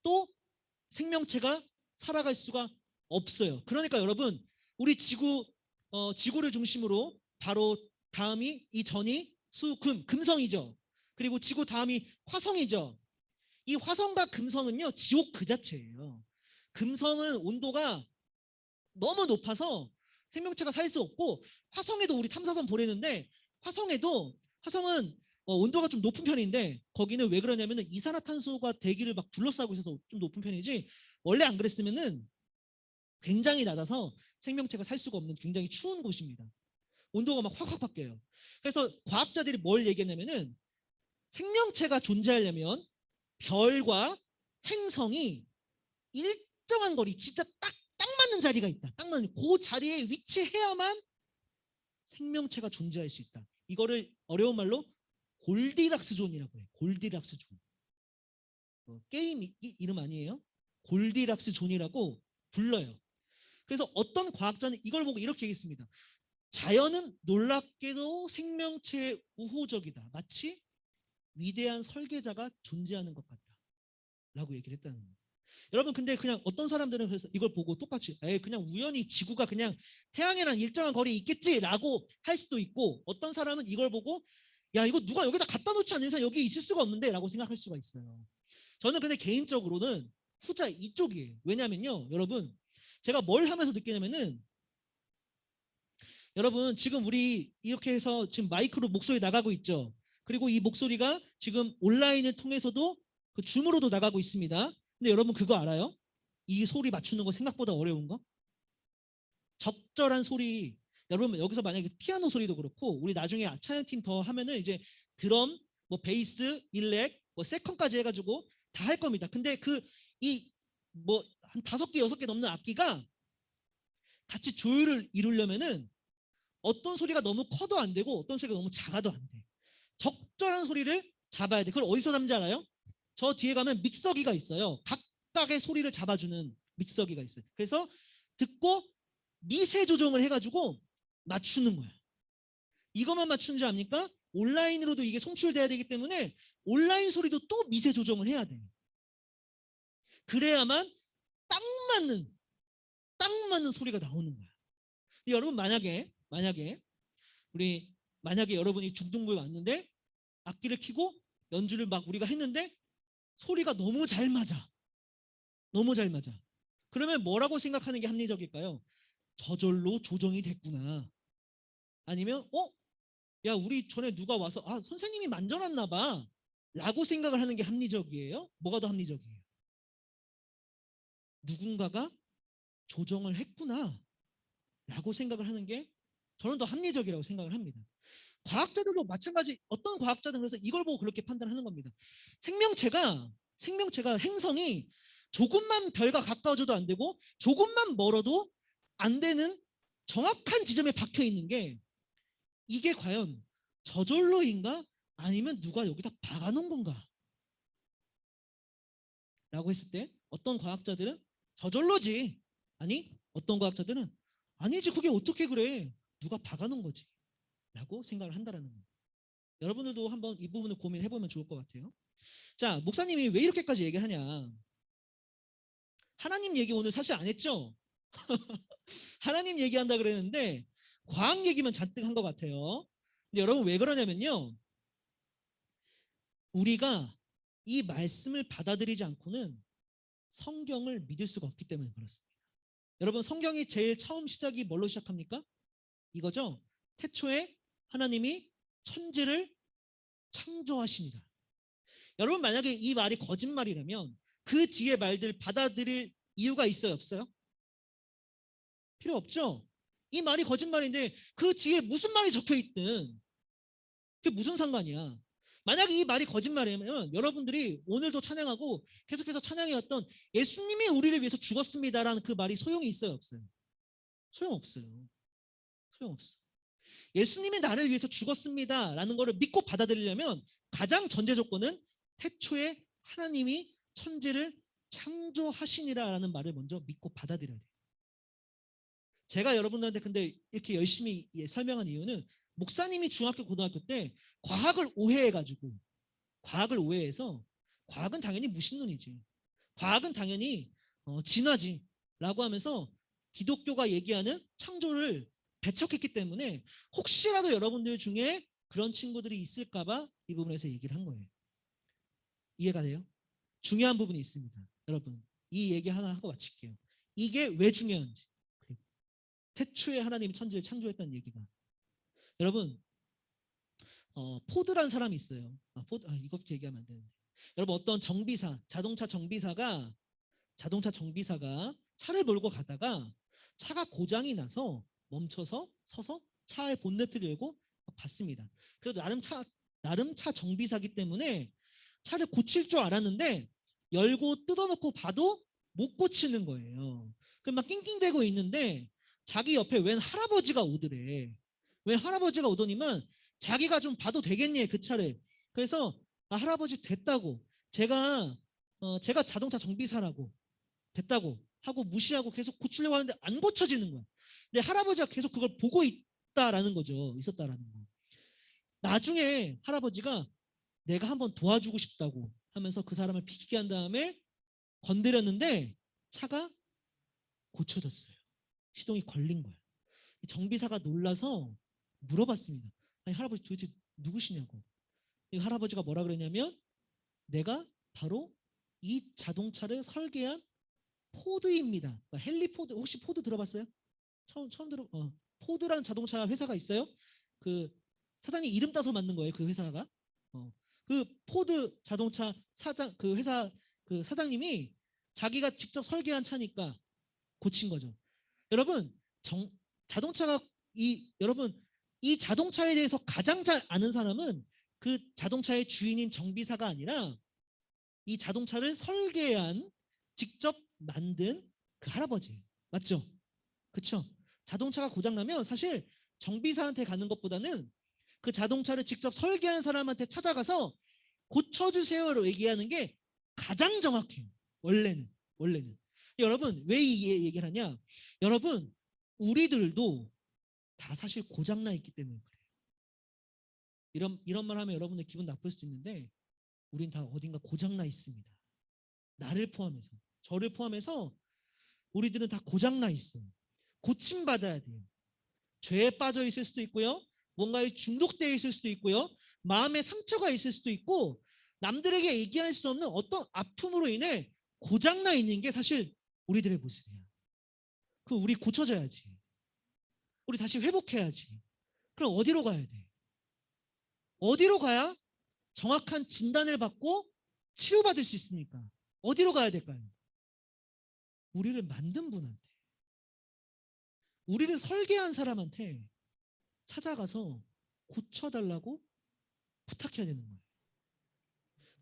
Speaker 1: 또 생명체가 살아갈 수가 없어요. 그러니까 여러분, 우리 지구를 중심으로 바로 다음이 이 전이 금성이죠. 그리고 지구 다음이 화성이죠. 이 화성과 금성은요, 지옥 그 자체예요. 금성은 온도가 너무 높아서 생명체가 살 수 없고, 화성에도 우리 탐사선 보내는데 화성은 온도가 좀 높은 편인데, 거기는 왜 그러냐면은 이산화탄소가 대기를 막 둘러싸고 있어서 좀 높은 편이지, 원래 안 그랬으면은 굉장히 낮아서 생명체가 살 수가 없는 굉장히 추운 곳입니다. 온도가 막 확확 바뀌어요. 그래서 과학자들이 뭘 얘기했냐면은, 생명체가 존재하려면 별과 행성이 일정한 거리, 진짜 딱 맞는 자리가 있다. 딱 맞는 그 자리에 위치해야만 생명체가 존재할 수 있다. 이거를 어려운 말로 골디락스 존이라고 해요. 골디락스 존. 게임 이름 아니에요? 골디락스 존이라고 불러요. 그래서 어떤 과학자는 이걸 보고 이렇게 얘기했습니다. 자연은 놀랍게도 생명체의 우호적이다. 마치 위대한 설계자가 존재하는 것 같다. 라고 얘기를 했다는 거예요. 여러분, 근데 그냥 어떤 사람들은 그래서 이걸 보고 똑같이 그냥 우연히 지구가 그냥 태양이랑 일정한 거리에 있겠지라고 할 수도 있고, 어떤 사람은 이걸 보고 야, 이거 누가 여기다 갖다 놓지 않는 이상 여기 있을 수가 없는데 라고 생각할 수가 있어요. 저는 근데 개인적으로는 후자 이쪽이에요. 왜냐면요, 여러분, 제가 뭘 하면서 느끼냐면은, 여러분 지금 우리 이렇게 해서 지금 마이크로 목소리 나가고 있죠. 그리고 이 목소리가 지금 온라인을 통해서도 그 줌으로도 나가고 있습니다. 근데 여러분 그거 알아요? 이 소리 맞추는 거 생각보다 어려운 거? 적절한 소리. 여러분 여기서 만약에 피아노 소리도 그렇고, 우리 나중에 찬양팀 더 하면은 이제 드럼, 뭐 베이스, 일렉, 뭐 세컨까지 해가지고 다 할 겁니다. 근데 뭐 한 5개, 6개 넘는 악기가 같이 조율을 이루려면은 어떤 소리가 너무 커도 안 되고 어떤 소리가 너무 작아도 안 돼. 적절한 소리를 잡아야 돼. 그걸 어디서 잡는지 알아요? 저 뒤에 가면 믹서기가 있어요. 각각의 소리를 잡아주는 믹서기가 있어요. 그래서 듣고 미세 조정을 해가지고 맞추는 거야. 이것만 맞추는 줄 압니까? 온라인으로도 이게 송출돼야 되기 때문에 온라인 소리도 또 미세 조정을 해야 돼. 그래야만 딱 맞는 소리가 나오는 거야. 여러분 만약에 여러분이 중등부에 왔는데 악기를 켜고 연주를 막 우리가 했는데 소리가 너무 잘 맞아. 그러면 뭐라고 생각하는 게 합리적일까요? 저절로 조정이 됐구나. 아니면 야, 우리 전에 누가 와서 선생님이 만져놨나 봐 라고 생각을 하는 게 합리적이에요? 뭐가 더 합리적이에요? 누군가가 조정을 했구나 라고 생각을 하는 게 저는 더 합리적이라고 생각을 합니다. 과학자들도 마찬가지. 어떤 과학자들은 그래서 이걸 보고 그렇게 판단하는 겁니다. 생명체가 행성이 조금만 별과 가까워져도 안 되고 조금만 멀어도 안 되는 정확한 지점에 박혀 있는 게, 이게 과연 저절로인가 아니면 누가 여기다 박아놓은 건가 라고 했을 때, 어떤 과학자들은 저절로지, 아니 어떤 과학자들은 아니지, 그게 어떻게 그래, 누가 박아놓은 거지 라고 생각을 한다라는 거예요. 여러분들도 한번 이 부분을 고민해보면 좋을 것 같아요. 자, 목사님이 왜 이렇게까지 얘기하냐? 하나님 얘기 오늘 사실 안 했죠? 하나님 얘기한다 그랬는데 과학 얘기만 잔뜩 한 것 같아요. 근데 여러분 왜 그러냐면요, 우리가 이 말씀을 받아들이지 않고는 성경을 믿을 수가 없기 때문에 그렇습니다. 여러분, 성경이 제일 처음 시작이 뭘로 시작합니까? 이거죠. 태초에 하나님이 천지를 창조하시니라. 여러분, 만약에 이 말이 거짓말이라면 그 뒤에 말들 받아들일 이유가 있어요, 없어요? 필요 없죠. 이 말이 거짓말인데 그 뒤에 무슨 말이 적혀 있든 그게 무슨 상관이야. 만약에 이 말이 거짓말이면 여러분들이 오늘도 찬양하고 계속해서 찬양해왔던 예수님이 우리를 위해서 죽었습니다라는 그 말이 소용이 있어요, 없어요? 소용없어요. 예수님이 나를 위해서 죽었습니다라는 거를 믿고 받아들이려면 가장 전제 조건은 태초에 하나님이 천지를 창조하시니라라는 말을 먼저 믿고 받아들여야 돼요. 제가 여러분들한테 근데 이렇게 열심히 설명한 이유는 목사님이 중학교 고등학교 때 과학을 오해해서 과학은 당연히 무신론이지, 과학은 당연히 진화지 라고 하면서 기독교가 얘기하는 창조를 배척했기 때문에 혹시라도 여러분들 중에 그런 친구들이 있을까봐 이 부분에서 얘기를 한 거예요. 이해가 돼요? 중요한 부분이 있습니다. 여러분, 이 얘기 하나 하고 마칠게요. 이게 왜 중요한지, 태초에 하나님이 천지를 창조했다는 얘기가. 여러분, 포드란 사람이 있어요. 이것부터 얘기하면 안 되는데. 여러분, 어떤 자동차 정비사가 차를 몰고 가다가 차가 고장이 나서 멈춰서 서서 차의 본네트를 열고 봤습니다. 그래도 나름 차 정비사기 때문에 차를 고칠 줄 알았는데 열고 뜯어놓고 봐도 못 고치는 거예요. 그럼 막 낑낑대고 있는데 자기 옆에 웬 할아버지가 오더래. 웬 할아버지가 오더니만 자기가 좀 봐도 되겠니 그 차를. 그래서 할아버지 됐다고, 제가 자동차 정비사라고, 됐다고 하고 무시하고 계속 고치려고 하는데 안 고쳐지는 거야. 근데 할아버지가 계속 그걸 보고 있었다라는 거죠. 나중에 할아버지가 내가 한번 도와주고 싶다고 하면서 그 사람을 비키게 한 다음에 건드렸는데 차가 고쳐졌어요. 시동이 걸린 거야. 정비사가 놀라서 물어봤습니다. 아니, 할아버지 도대체 누구시냐고. 이 할아버지가 뭐라 그랬냐면, 내가 바로 이 자동차를 설계한 포드입니다. 그러니까 헨리 포드, 혹시 포드 들어봤어요? 처음 포드라는 자동차 회사가 있어요. 그 사장님 이름 따서 만든 거예요. 그 회사가. 그 포드 자동차 그 회사 그 사장님이 자기가 직접 설계한 차니까 고친 거죠. 여러분, 자동차가 여러분, 이 자동차에 대해서 가장 잘 아는 사람은 그 자동차의 주인인 정비사가 아니라 이 자동차를 설계한, 직접 만든 그 할아버지. 맞죠? 그쵸? 자동차가 고장나면 사실 정비사한테 가는 것보다는 그 자동차를 직접 설계한 사람한테 찾아가서 고쳐주세요로 얘기하는 게 가장 정확해요. 원래는. 여러분, 왜 이 얘기를 하냐? 여러분, 우리들도 다 사실 고장나 있기 때문에 그래요. 이런 말 하면 여러분들 기분 나쁠 수도 있는데 우린 다 어딘가 고장나 있습니다. 나를 포함해서, 저를 포함해서 우리들은 다 고장나 있어요. 고침받아야 돼요. 죄에 빠져 있을 수도 있고요. 뭔가에 중독되어 있을 수도 있고요. 마음에 상처가 있을 수도 있고, 남들에게 얘기할 수 없는 어떤 아픔으로 인해 고장나 있는 게 사실 우리들의 모습이야. 그럼 우리 고쳐져야지. 우리 다시 회복해야지. 그럼 어디로 가야 돼? 어디로 가야 정확한 진단을 받고 치유받을 수 있습니까? 어디로 가야 될까요? 우리를 만든 분한테, 우리를 설계한 사람한테 찾아가서 고쳐달라고 부탁해야 되는 거예요.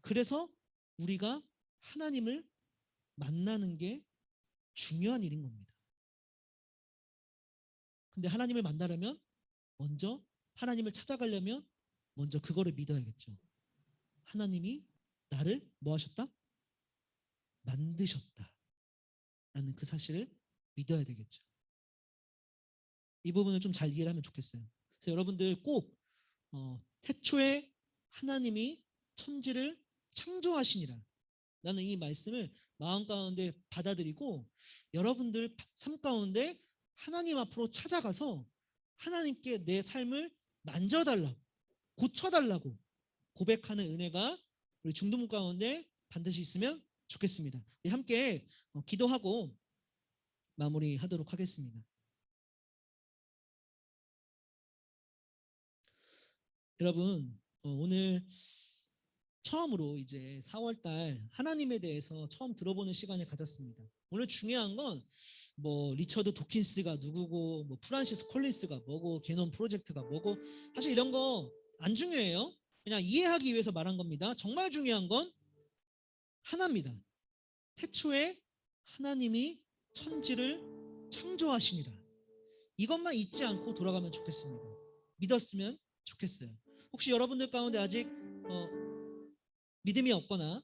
Speaker 1: 그래서 우리가 하나님을 만나는 게 중요한 일인 겁니다. 근데 하나님을 만나려면 먼저, 하나님을 찾아가려면 먼저 그거를 믿어야겠죠. 하나님이 나를 뭐 하셨다? 만드셨다 라는 그 사실을 믿어야 되겠죠. 이 부분을 좀 잘 이해를 하면 좋겠어요. 그래서 여러분들 꼭 태초에 하나님이 천지를 창조하시니라 라는 이 말씀을 마음 가운데 받아들이고, 여러분들 삶 가운데 하나님 앞으로 찾아가서 하나님께 내 삶을 만져달라고, 고쳐달라고 고백하는 은혜가 우리 중동부 가운데 반드시 있으면 좋겠습니다. 우리 함께 기도하고 마무리하도록 하겠습니다. 여러분, 오늘 처음으로 이제 4월달 하나님에 대해서 처음 들어보는 시간을 가졌습니다. 오늘 중요한 건 뭐 리처드 도킨스가 누구고, 뭐 프란시스 콜린스가 뭐고, 게논 프로젝트가 뭐고, 사실 이런 거 안 중요해요. 그냥 이해하기 위해서 말한 겁니다. 정말 중요한 건 하나입니다. 태초에 하나님이 천지를 창조하시니라. 이것만 잊지 않고 돌아가면 좋겠습니다. 믿었으면 좋겠어요. 혹시 여러분들 가운데 아직 믿음이 없거나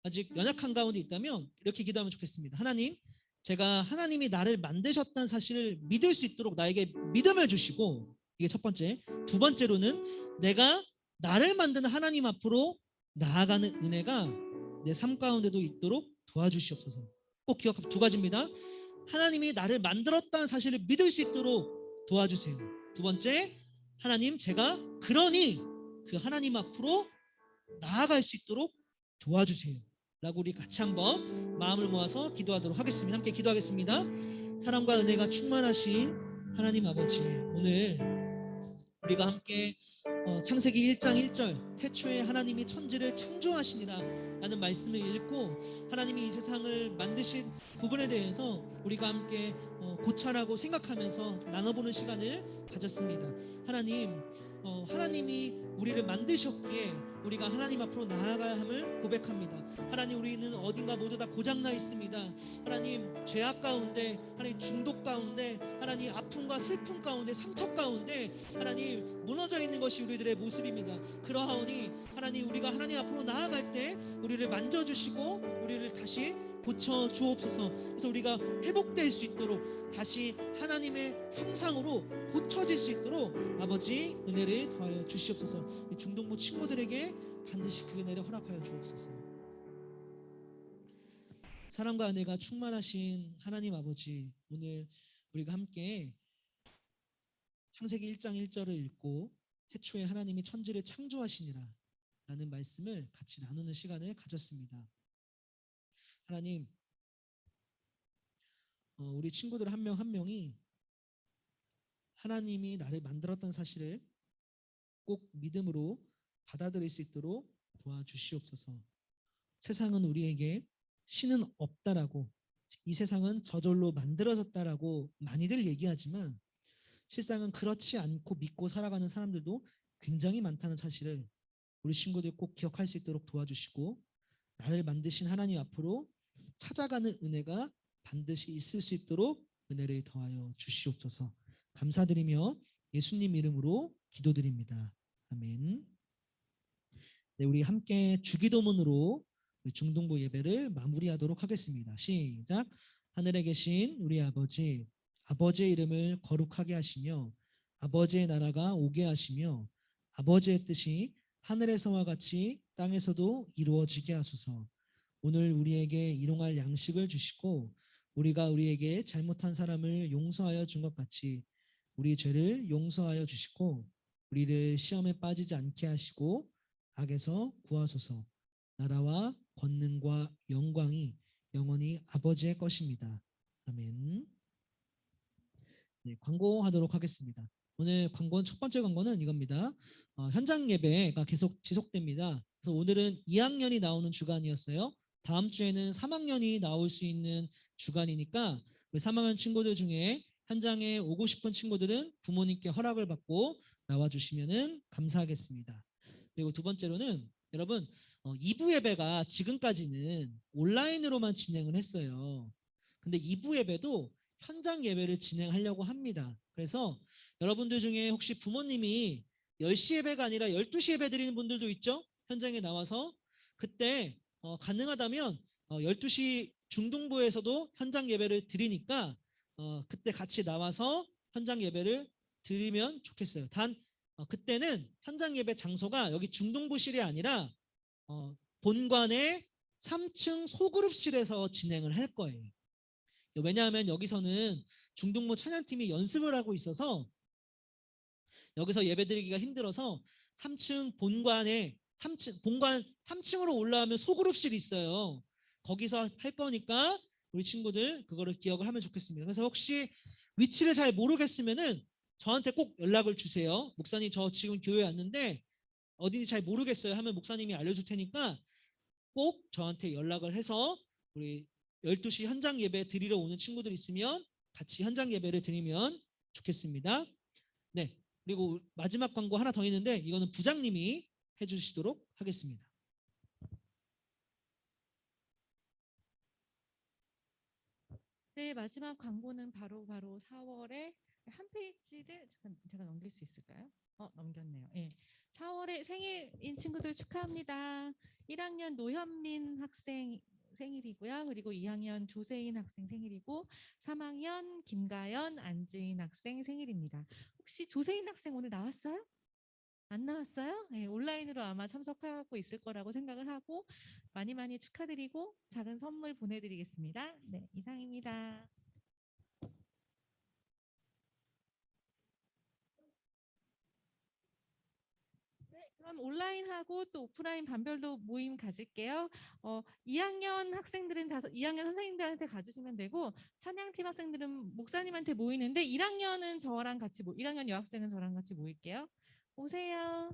Speaker 1: 아직 연약한 가운데 있다면 이렇게 기도하면 좋겠습니다. 하나님, 제가 하나님이 나를 만드셨다는 사실을 믿을 수 있도록 나에게 믿음을 주시고, 이게 첫 번째. 두 번째로는 내가 나를 만드는 하나님 앞으로 나아가는 은혜가 내 삶 가운데도 있도록 도와주시옵소서. 꼭 기억하고 두 가지입니다. 하나님이 나를 만들었다는 사실을 믿을 수 있도록 도와주세요. 두 번째, 하나님, 제가 그러니 그 하나님 앞으로 나아갈 수 있도록 도와주세요. 라고 우리 같이 한번 마음을 모아서 기도하도록 하겠습니다. 함께 기도하겠습니다. 사랑과 은혜가 충만하신 하나님 아버지, 오늘 우리가 함께 창세기 1장 1절 태초에 하나님이 천지를 창조하시니라 라는 말씀을 읽고 하나님이 이 세상을 만드신 부분에 대해서 우리가 함께 고찰하고 생각하면서 나눠보는 시간을 가졌습니다. 하나님, 하나님이 우리를 만드셨기에 우리가 하나님 앞으로 나아가야 함을 고백합니다. 하나님, 우리는 어딘가 모두 다 고장나 있습니다. 하나님, 죄악 가운데, 하나님 중독 가운데, 하나님 아픔과 슬픔 가운데, 상처 가운데 하나님 무너져 있는 것이 우리들의 모습입니다. 그러하오니 하나님, 우리가 하나님 앞으로 나아갈 때 우리를 만져주시고 우리를 다시 고쳐 주옵소서. 그래서 우리가 회복될 수 있도록 다시 하나님의 형상으로 고쳐질 수 있도록 아버지 은혜를 더하여 주시옵소서. 중동부 친구들에게 반드시 그 은혜를 허락하여 주옵소서. 사랑과 은혜가 충만하신 하나님 아버지, 오늘 우리가 함께 창세기 1장 1절을 읽고 태초에 하나님이 천지를 창조하시니라 라는 말씀을 같이 나누는 시간을 가졌습니다. 하나님, 우리 친구들 한 명 한 명이 하나님이 나를 만들었다는 사실을 꼭 믿음으로 받아들일 수 있도록 도와주시옵소서. 세상은 우리에게 신은 없다라고, 이 세상은 저절로 만들어졌다라고 많이들 얘기하지만 실상은 그렇지 않고 믿고 살아가는 사람들도 굉장히 많다는 사실을 우리 친구들 꼭 기억할 수 있도록 도와주시고, 나를 만드신 하나님 앞으로 찾아가는 은혜가 반드시 있을 수 있도록 은혜를 더하여 주시옵소서. 감사드리며 예수님 이름으로 기도드립니다. 아멘. 네, 우리 함께 주기도문으로 중동부 예배를 마무리하도록 하겠습니다. 시작. 하늘에 계신 우리 아버지, 아버지의 이름을 거룩하게 하시며 아버지의 나라가 오게 하시며 아버지의 뜻이 하늘에서와 같이 땅에서도 이루어지게 하소서. 오늘 우리에게 일용할 양식을 주시고 우리가 우리에게 잘못한 사람을 용서하여 준 것 같이 우리 죄를 용서하여 주시고 우리를 시험에 빠지지 않게 하시고 악에서 구하소서. 나라와 권능과 영광이 영원히 아버지의 것입니다. 아멘. 네, 광고하도록 하겠습니다. 오늘 첫 번째 광고는 이겁니다. 현장 예배가 계속 지속됩니다. 그래서 오늘은 2학년이 나오는 주간이었어요. 다음 주에는 3학년이 나올 수 있는 주간이니까 우리 3학년 친구들 중에 현장에 오고 싶은 친구들은 부모님께 허락을 받고 나와주시면 감사하겠습니다. 그리고 두 번째로는 여러분, 2부 예배가 지금까지는 온라인으로만 진행을 했어요. 근데 2부 예배도 현장 예배를 진행하려고 합니다. 그래서 여러분들 중에 혹시 부모님이 10시 예배가 아니라 12시 예배 드리는 분들도 있죠? 현장에 나와서. 그때 가능하다면 12시 중등부에서도 현장 예배를 드리니까 그때 같이 나와서 현장 예배를 드리면 좋겠어요. 단 그때는 현장 예배 장소가 여기 중등부실이 아니라 본관의 3층 소그룹실에서 진행을 할 거예요. 왜냐하면 여기서는 중등부 찬양팀이 연습을 하고 있어서 여기서 예배드리기가 힘들어서 3층 본관에 본관 3층으로 올라가면 소그룹실이 있어요. 거기서 할 거니까 우리 친구들 그거를 기억을 하면 좋겠습니다. 그래서 혹시 위치를 잘 모르겠으면은 저한테 꼭 연락을 주세요. 목사님, 저 지금 교회에 왔는데 어딘지 잘 모르겠어요 하면 목사님이 알려줄 테니까 꼭 저한테 연락을 해서 우리 12시 현장 예배 드리러 오는 친구들 있으면 같이 현장 예배를 드리면 좋겠습니다. 네, 그리고 마지막 광고 하나 더 있는데 이거는 부장님이 해주시도록 하겠습니다.
Speaker 3: 네, 마지막 광고는 바로 4월에 한 페이지를 잠깐 제가 넘길 수 있을까요? 넘겼네요. 예. 4월에 생일인 친구들 축하합니다. 1학년 노현민 학생 생일이고요. 그리고 2학년 조세인 학생 생일이고 3학년 김가연 안지인 학생 생일입니다. 혹시 조세인 학생 오늘 나왔어요? 안 나왔어요? 네, 온라인으로 아마 참석하고 있을 거라고 생각을 하고 많이 많이 축하드리고 작은 선물 보내드리겠습니다. 네, 이상입니다. 네, 그럼 온라인하고 또 오프라인 반별로 모임 가질게요. 2학년 학생들은 2학년 선생님들한테 가주시면 되고 찬양팀 학생들은 목사님한테 모이는데 1학년은 저랑 같이 1학년 여학생은 저랑 같이 모일게요. 오세요.